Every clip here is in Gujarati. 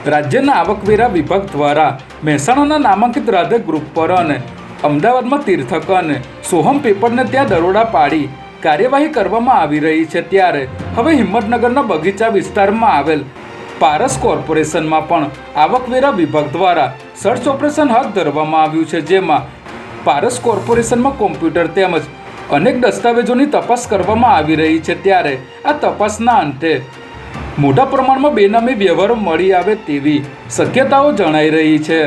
રાજ્યના આવકવેરા વિભાગ દ્વારા મહેસાણાના નામાંકિત રાધે ગ્રુપ પર અને અમદાવાદમાં તીર્થક અને સોહમ પેપરને ત્યાં દરોડા પાડી કાર્યવાહી કરવામાં આવી રહી છે, ત્યારે હવે હિંમતનગરના બગીચા વિસ્તારમાં આવેલ પારસ કોર્પોરેશનમાં પણ આવકવેરા વિભાગ દ્વારા સર્ચ ઓપરેશન હાથ ધરવામાં આવ્યું છે, જેમાં પારસ કોર્પોરેશનમાં કોમ્પ્યુટર તેમજ અનેક દસ્તાવેજોની તપાસ કરવામાં આવી રહી છે, ત્યારે આ તપાસના અંતે મોટા પ્રમાણમાં બેનામી વ્યવહારો મળી આવે તેવી શક્યતાઓ જણાઈ રહી છે.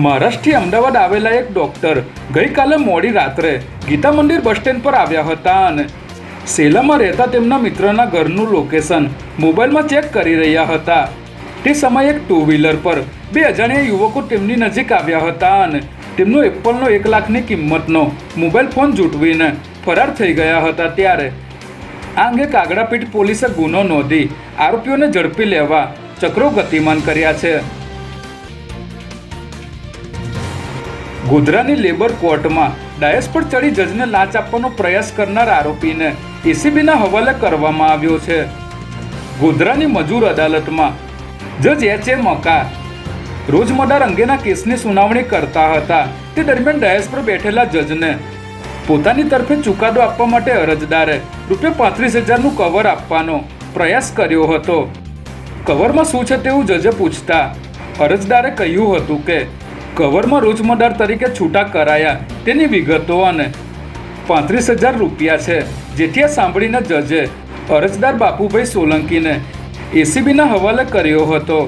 મહારાષ્ટ્રથી અમદાવાદ આવેલા એક ડોક્ટર ગઈકાલે મોડી રાત્રે ગીતા મંદિર બસ સ્ટેન્ડ પર આવ્યા હતા અને સેલામાં રહેતા તેમના મિત્રના ઘરનું લોકેશન મોબાઈલમાં ચેક કરી રહ્યા હતા. તે સમયે એક ટુ વ્હીલર પર બે અજાણ્યા યુવકો તેમની નજીક આવ્યા હતા અને તેમનો એપલનો 1 લાખની કિંમતનો મોબાઈલ ફોન ઝૂંટવીને ફરાર થઈ ગયા હતા, ત્યારે આ અંગે કાગડાપીઠ પોલીસે ગુનો નોંધી આરોપીઓને ઝડપી લેવા ચક્રો ગતિમાન કર્યા છે. ગોધરાની લેબર કોર્ટમાં ડાયસ પર ચડી જજને લાંચ આપવાનો પ્રયાસ કરનાર આરોપીને એસીબીના હવાલે કરવામાં આવ્યો છે. ગોધરાની મજૂર અદાલતમાં જજ એચ.એ. મકા રોજમદાર અંગેના કેસની સુનાવણી કરતા હતા. તે દરમિયાન ડાયસ પર બેઠેલા જજને પોતાની તરફે ચુકાદો આપવા માટે અરજદારે ₹35,000નું કવર આપવાનો પ્રયાસ કર્યો હતો. કવરમાં શું છે તેવું જજે પૂછતા અરજદારે કહ્યું હતું કે કવરમાં રોજમદાર તરીકે છૂટા કરાયા તેની વિગતો અને ₹35,000 છે. જેથી આ સાંભળીને જજે અરજદાર બાપુભાઈ સોલંકીને એસીબીના હવાલે કર્યો હતો.